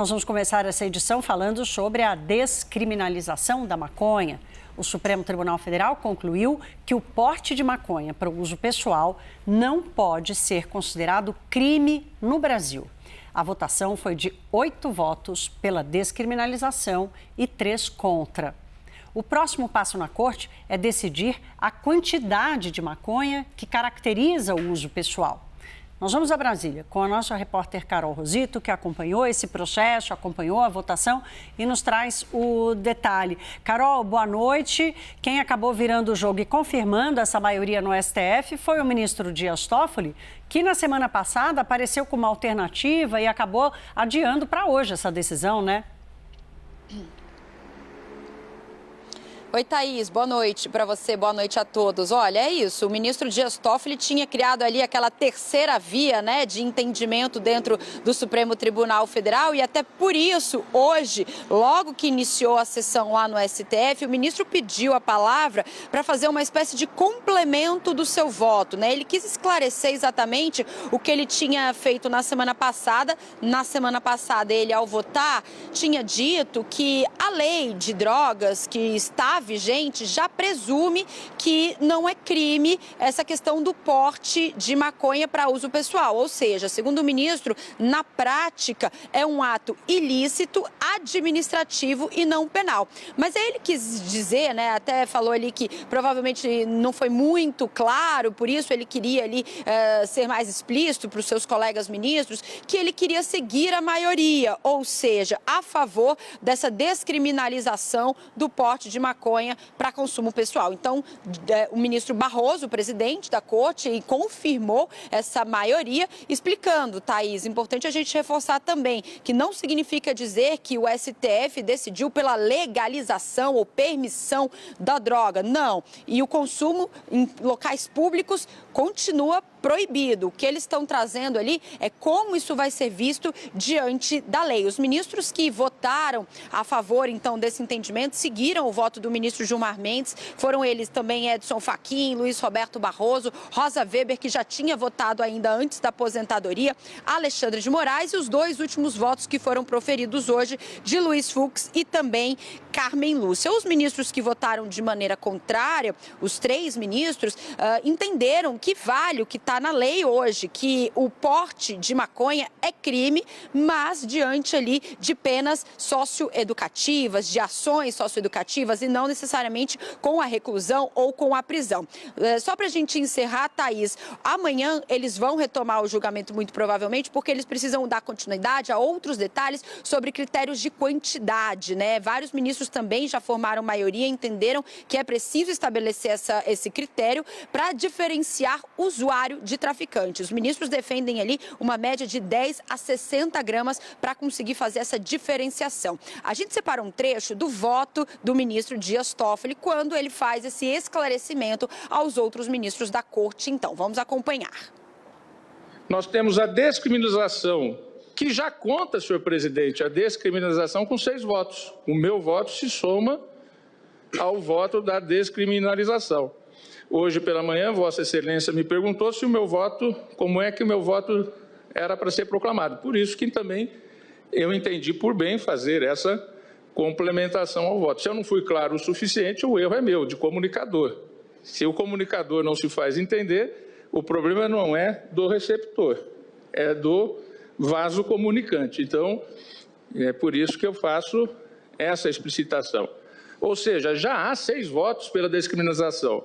Nós vamos começar essa edição falando sobre a descriminalização da maconha. O Supremo Tribunal Federal concluiu que o porte de maconha para uso pessoal não pode ser considerado crime no Brasil. A votação foi de 8 votos pela descriminalização e 3 contra. O próximo passo na corte é decidir a quantidade de maconha que caracteriza o uso pessoal. Nós vamos a Brasília com a nossa repórter Carol Rosito, que acompanhou esse processo, acompanhou a votação e nos traz o detalhe. Carol, boa noite. Quem acabou virando o jogo e confirmando essa maioria no STF foi o ministro Dias Toffoli, que na semana passada apareceu com uma alternativa e acabou adiando para hoje essa decisão, né? Oi, Thaís, boa noite para você, boa noite a todos. Olha, é isso, o ministro Dias Toffoli tinha criado ali aquela terceira via, né, de entendimento dentro do Supremo Tribunal Federal e até por isso, hoje, logo que iniciou a sessão lá no STF, o ministro pediu a palavra para fazer uma espécie de complemento do seu voto, né? Ele quis esclarecer exatamente o que ele tinha feito na semana passada. Na semana passada, ele, ao votar, tinha dito que a lei de drogas que está vigente já presume que não é crime essa questão do porte de maconha para uso pessoal. Ou seja, segundo o ministro, na prática é um ato ilícito, administrativo e não penal. Mas aí ele quis dizer, né, até falou ali que provavelmente não foi muito claro, por isso ele queria ali ser mais explícito para os seus colegas ministros, que ele queria seguir a maioria, ou seja, a favor dessa descriminalização do porte de maconha para consumo pessoal. Então, o ministro Barroso, o presidente da corte, confirmou essa maioria, explicando, Thaís, importante a gente reforçar também, que não significa dizer que o STF decidiu pela legalização ou permissão da droga, não. E o consumo em locais públicos continua proibido. O que eles estão trazendo ali é como isso vai ser visto diante da lei. Os ministros que votaram a favor, então, desse entendimento, seguiram o voto do ministro Gilmar Mendes. Foram eles também Edson Fachin, Luiz Roberto Barroso, Rosa Weber, que já tinha votado ainda antes da aposentadoria, Alexandre de Moraes, e os 2 últimos votos que foram proferidos hoje de Luiz Fux e também Carmen Lúcia. Os ministros que votaram de maneira contrária, os 3 ministros, entenderam que vale o que está na lei hoje, que o porte de maconha é crime, mas diante ali de penas socioeducativas, de ações socioeducativas e não necessariamente com a reclusão ou com a prisão. Só para a gente encerrar, Thaís, amanhã eles vão retomar o julgamento muito provavelmente porque eles precisam dar continuidade a outros detalhes sobre critérios de quantidade, né? Vários ministros também já formaram maioria, entenderam que é preciso estabelecer esse critério para diferenciar usuário de traficante. Os ministros defendem ali uma média de 10 a 60 gramas para conseguir fazer essa diferenciação. A gente separa um trecho do voto do ministro Dias Toffoli quando ele faz esse esclarecimento aos outros ministros da corte. Então, vamos acompanhar. Nós temos a descriminalização, que já conta, senhor presidente, a descriminalização com 6 votos. O meu voto se soma ao voto da descriminalização. Hoje pela manhã, Vossa Excelência me perguntou se o meu voto, como é que o meu voto era para ser proclamado. Por isso que também eu entendi por bem fazer essa complementação ao voto. Se eu não fui claro o suficiente, o erro é meu, de comunicador. Se o comunicador não se faz entender, o problema não é do receptor, é do vaso comunicante. Então, é por isso que eu faço essa explicitação. Ou seja, já há 6 votos pela descriminalização.